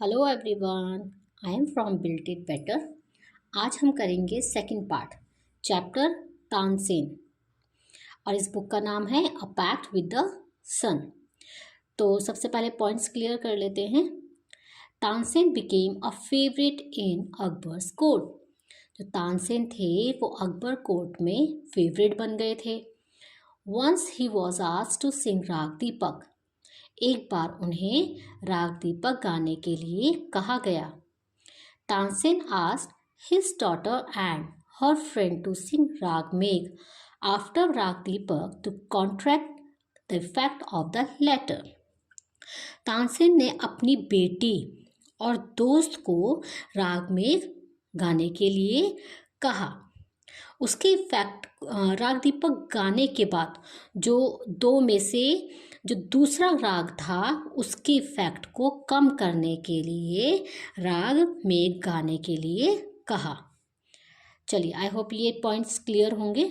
Hello everyone, I am from built it better. आज हम करेंगे सेकंड पार्ट, चैप्टर तानसेन, और इस बुक का नाम है अ पैक्ट विद द सन। तो सबसे पहले पॉइंट्स क्लियर कर लेते हैं। Tansen became a favourite in Akbar's court. जो तानसेन थे वो अकबर कोर्ट में फेवरेट बन गए थे। Once he was asked to sing Raag Deepak. एक बार उन्हें राग दीपक गाने के लिए कहा गया। Tansen asked his daughter and her friend to sing Rag Megh after Rag Deepak to counteract the effect of the latter. Tansen ने अपनी बेटी और दोस्त को राग मेघ गाने के लिए कहा। उसके इफेक्ट राग दीपक गाने के बाद जो दो में से जो दूसरा राग था उसके इफेक्ट को कम करने के लिए राग मेघ गाने के लिए कहा। चलिए, आई होप ये पॉइंट्स क्लियर होंगे।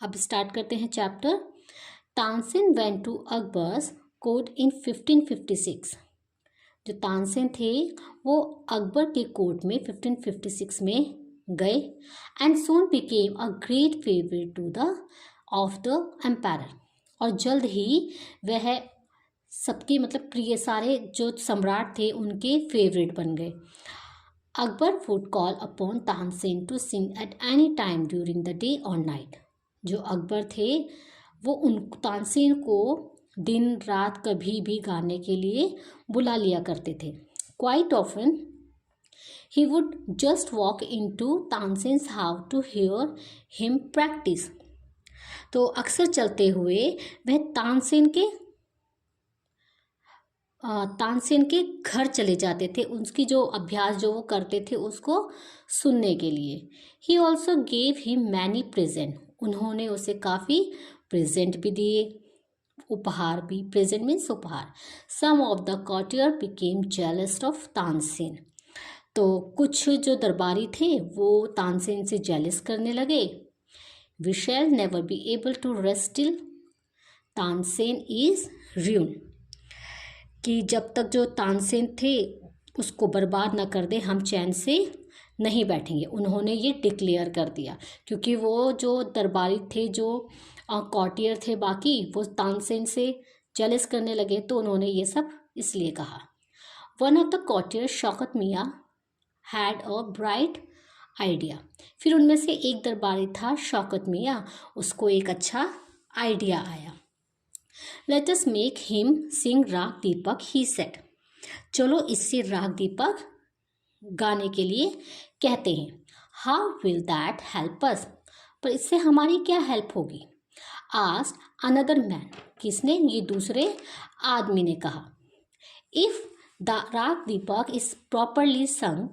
अब स्टार्ट करते हैं chapter. Tansen went to Akbar's court in 1556। जो तानसेन थे वो अकबर के कोर्ट में 1556 में गए and soon became a great favourite to the of the empire. और जल्द ही वह सबके प्रिय सारे जो सम्राट थे उनके फेवरेट बन गए। Akbar would call upon Tansen to sing at any time during the day और नाइट। जो अकबर थे वो उन तानसेन को दिन रात कभी भी गाने के लिए बुला लिया करते थे। Quite often he would just walk into Tansen's house to hear him practice। तो अक्सर चलते हुए वह तानसेन के घर चले जाते थे, उसकी जो अभ्यास जो वो करते थे उसको सुनने के लिए। he also gave him many present। उन्होंने उसे काफ़ी प्रेजेंट भी दिए, उपहार भी। प्रेजेंट मीन्स उपहार। some of the courtier became jealous of Tansen. तो कुछ जो दरबारी थे वो तानसेन से जेलस करने लगे। We shall never be able to rest till Tansen is ruined। कि जब तक जो तानसेन थे उसको बर्बाद ना कर दे हम चैन से नहीं बैठेंगे। उन्होंने ये डिक्लेयर कर दिया क्योंकि वो जो दरबारी थे, जो कॉटियर थे बाकी, वो तानसेन से जेलस करने लगे, तो उन्होंने ये सब इसलिए कहा। वन ऑफ द कॉटियर शौकत मियाँ हैड अ ब्राइट आइडिया। फिर उनमें से एक दरबारी था शौकत मियाँ, उसको एक अच्छा आइडिया आया। Let us make him Singh Raag Deepak, he said. चलो इससे राग दीपक गाने के लिए कहते हैं। How will that help us? पर इससे हमारी क्या हेल्प होगी? Asked another man. किसने? ये दूसरे आदमी ने कहा। इफ द राग दीपक इज प्रॉपरली संग,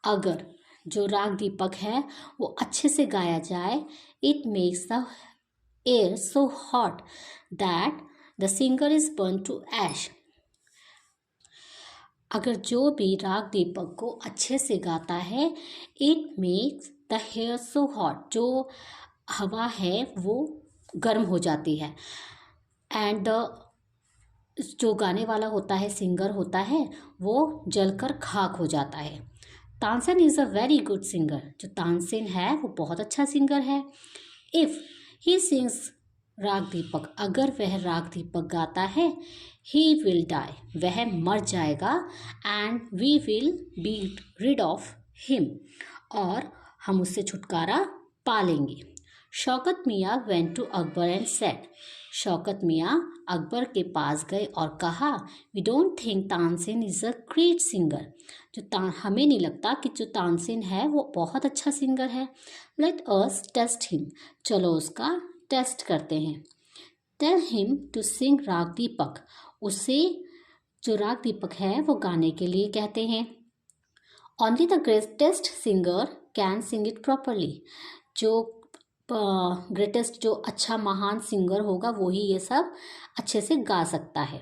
अगर जो राग दीपक है वो अच्छे से गाया जाए, it makes the air so hot that the singer is burn to ash. अगर जो भी राग दीपक को अच्छे से गाता है, it makes the air so hot, जो हवा है वो गर्म हो जाती है, एंड जो गाने वाला होता है, सिंगर होता है, वो जलकर खाक हो जाता है। Tansen is a very good singer. जो तानसेन है वो बहुत अच्छा सिंगर है। इफ़ ही सिंग्स राग दीपक, अगर वह राग दीपक गाता है, ही विल डाई, वह मर जाएगा, and we will be rid of him, और हम उससे छुटकारा पा लेंगे। Shaukat Miyan went to Akbar and said. Shaukat Miyan Akbar के पास गए और कहा, we don't think Tansen is a great singer. हमें नहीं लगता कि जो तानसेन है वो बहुत अच्छा सिंगर है। लेट अस टेस्ट हिम, चलो उसका टेस्ट करते हैं। Tell him to sing Raag दीपक, उसे जो राग दीपक है वो गाने के लिए कहते हैं। Only the greatest singer can sing it properly. जो ग्रेटेस्ट, जो अच्छा महान सिंगर होगा वो ही ये सब अच्छे से गा सकता है।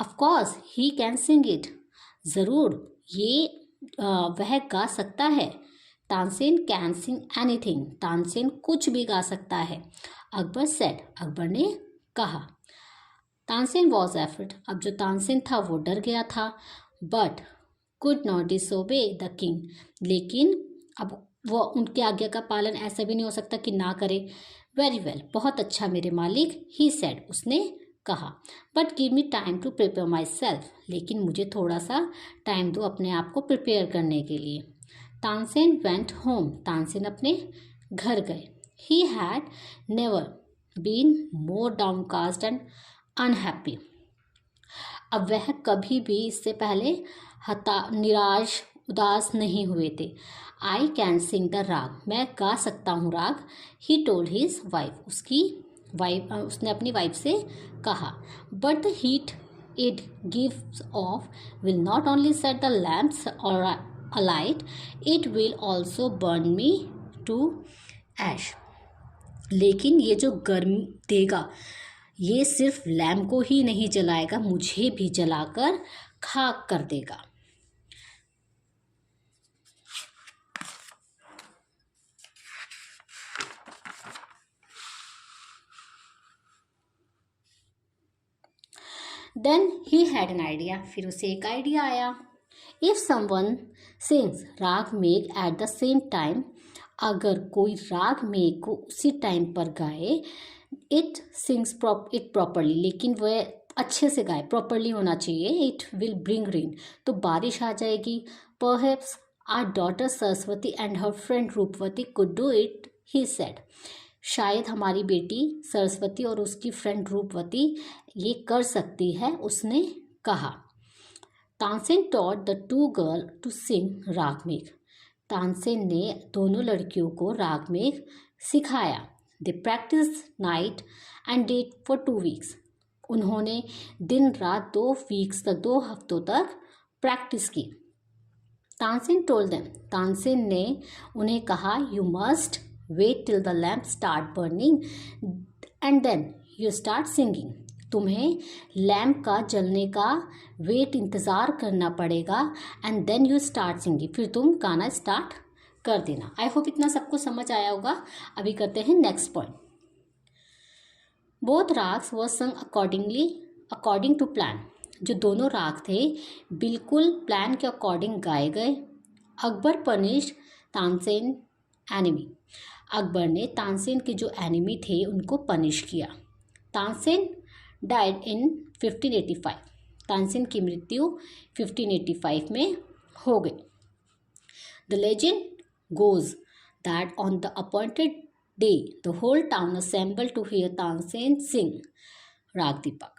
Of course he can sing it, ज़रूर ये वह गा सकता है। Tansen can sing anything, Tansen कुछ भी गा सकता है। अकबर सेड, अकबर ने कहा। तानसेन वॉज एफ्रेड, अब जो तानसेन था वो डर गया था। But could not disobey the king, लेकिन अब वो उनके आज्ञा का पालन ऐसा भी नहीं हो सकता कि ना करे। वेरी वेल, बहुत अच्छा मेरे मालिक, ही सेड, उसने कहा। But give me time to prepare myself, लेकिन मुझे थोड़ा सा टाइम दो अपने आप को प्रिपेयर करने के लिए। तानसेन वेंट होम, तानसेन अपने घर गए। He had never been more downcast and unhappy, अब वह कभी भी इससे पहले निराश उदास नहीं हुए थे। आई कैन सिंग द राग, मैं गा सकता हूँ राग। ही टोल्ड हिज वाइफ, उसने अपनी वाइफ से कहा। But the heat it gives off will not only set the lamps alight, it will also burn me to ash, लेकिन ये जो गर्म देगा ये सिर्फ लैम्प को ही नहीं जलाएगा, मुझे भी जलाकर खाक कर देगा। Then he had an idea, फिर उसे एक आइडिया आया। इफ समवन सिंग्स राग मेघ एट द सेम टाइम, अगर कोई राग मेघ को उसी टाइम पर गाए, इट सिंग्स इट प्रॉपरली, लेकिन वह अच्छे से गाए, प्रॉपरली होना चाहिए। इट विल ब्रिंग रेन, तो बारिश आ जाएगी। Perhaps our daughter Saraswati and her friend Rupavati could do it, he said, शायद हमारी बेटी सरस्वती और उसकी फ्रेंड रूपवती ये कर सकती है, उसने कहा। Tansen taught the two girl to sing Raag Megh, Tansen ने दोनों लड़कियों को रागमेघ सिखाया। They practice night and day for 2 weeks, उन्होंने दिन रात 2 हफ्तों तक प्रैक्टिस की। तानसेन टोल्ड देम, तानसेन ने उन्हें कहा, you must wait till the lamp start burning and then you start singing, तुम्हें लैम्प का जलने का इंतज़ार करना पड़ेगा, and then you start singing, फिर तुम गाना स्टार्ट कर देना। आई होप इतना सबको समझ आया होगा। अभी करते हैं नेक्स्ट पॉइंट। बोथ राग्स वर संग अकॉर्डिंग टू प्लान, जो दोनों राग थे बिल्कुल प्लान के अकॉर्डिंग गाए गए। अकबर पनिश्ड तानसेन एनिमी, अकबर ने तानसेन के जो एनिमी थे उनको पनिश किया। तानसेन डाइड इन 1585, तानसेन की मृत्यु 1585 में हो गई। The legend goes that on the appointed day the whole town assembled to hear Tansen sing राग दीपक,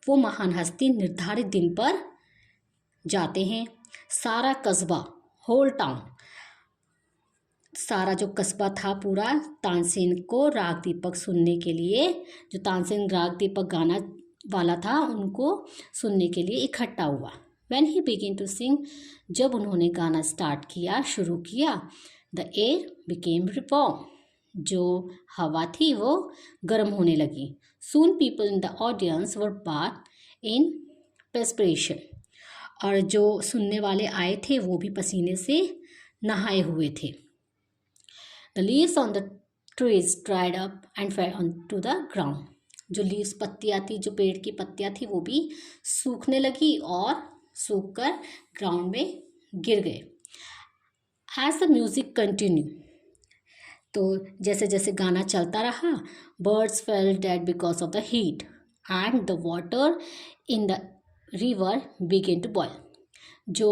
वो महान हस्ती निर्धारित दिन पर जाते हैं। सारा कस्बा, होल टाउन, सारा जो कस्बा था पूरा तानसेन को राग दीपक सुनने के लिए, जो तानसेन राग दीपक गाना वाला था उनको सुनने के लिए इकट्ठा हुआ। When he began to sing, जब उन्होंने गाना स्टार्ट किया, शुरू किया, the air became warm, जो हवा थी वो गर्म होने लगी। Soon people in the audience were bathed in perspiration, और जो सुनने वाले आए थे वो भी पसीने से नहाए हुए थे। The leaves on the trees dried up and fell onto the ground, जो लीव्स पत्तियाँ थी, जो पेड़ की पत्तियाँ थी वो भी सूखने लगी और सूखकर ग्राउंड में गिर गए। एज द म्यूजिक कंटिन्यू, तो जैसे जैसे गाना चलता रहा, birds fell dead because of the heat and the water in the river began to boil, जो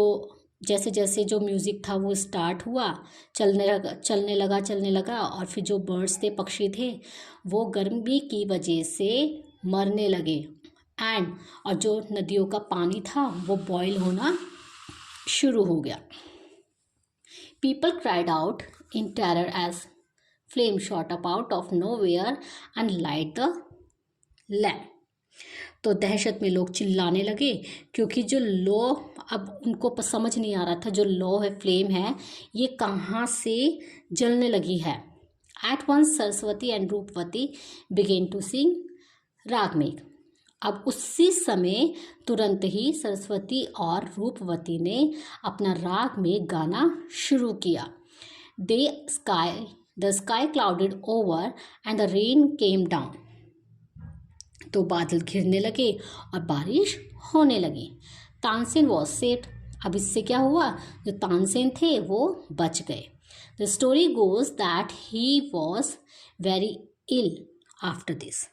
जैसे जैसे जो म्यूज़िक था वो स्टार्ट हुआ, चलने लगा और फिर जो बर्ड्स थे, पक्षी थे, वो गर्मी की वजह से मरने लगे। और जो नदियों का पानी था वो बॉयल होना शुरू हो गया। People cried out in terror as flame shot up out of nowhere and light the lamp, तो दहशत में लोग चिल्लाने लगे, क्योंकि जो लौ अब उनको समझ नहीं आ रहा था, जो लौ है, फ्लेम है, ये कहाँ से जलने लगी है। At once Saraswati and Rupavati began to sing Raag Megh, अब उसी समय तुरंत ही सरस्वती और रूपवती ने अपना राग में गाना शुरू किया। The sky clouded over and the rain came down, तो बादल घिरने लगे और बारिश होने लगी। तानसेन वॉज सेव्ड, अब इससे क्या हुआ, जो तानसेन थे वो बच गए। The story goes that he was very ill after this.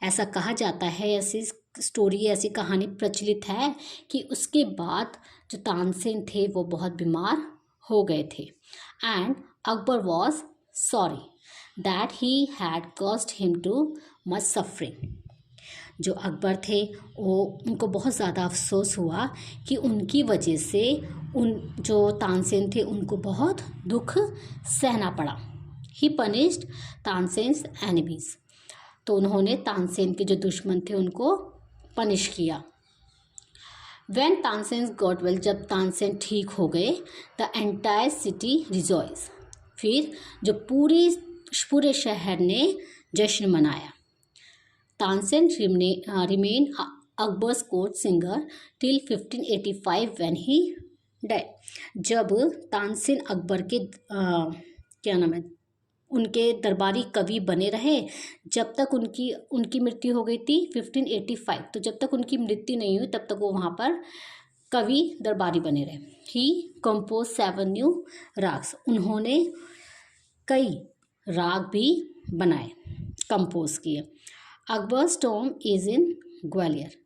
ऐसा कहा जाता है, ऐसी स्टोरी, ऐसी कहानी प्रचलित है कि उसके बाद जो तानसेन थे वो बहुत बीमार हो गए थे। And Akbar was sorry that he had caused him too much suffering. जो अकबर थे वो उनको बहुत ज़्यादा अफसोस हुआ कि उनकी वजह से उन जो तानसेन थे उनको बहुत दुख सहना पड़ा। ही पनिश्ड तानसेन्स एनिमीज। तो उन्होंने तानसेन के जो दुश्मन थे उनको पनिश किया। When तानसेन गॉट वेल, जब तानसेन ठीक हो गए, द एंटायर सिटी रिजॉइस। फिर जो पूरे शहर ने जश्न मनाया। Tansen remain Akbar's court singer till 1585 when he died. जब तानसेन अकबर के क्या नाम है, उनके दरबारी कवि बने रहे, जब तक उनकी मृत्यु हो गई थी 1585। तो जब तक उनकी मृत्यु नहीं हुई तब तक वो वहाँ पर कवि दरबारी बने रहे। ही कंपोज 7 न्यू राग्स। उन्होंने कई राग भी बनाए, कंपोज किए। Akbar's Tom is in Gwalior.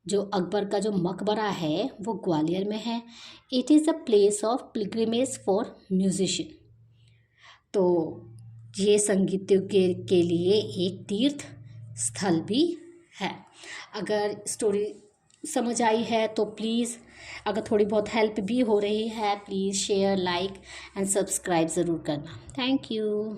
जो अकबर का जो मकबरा है वो ग्वालियर में है। It is a place of pilgrimage for musician. तो ये संगीतज्ञों के लिए एक तीर्थ स्थल भी है। अगर स्टोरी समझ आई है तो प्लीज़, अगर थोड़ी बहुत हेल्प भी हो रही है, please share, like and subscribe ज़रूर करना। Thank you.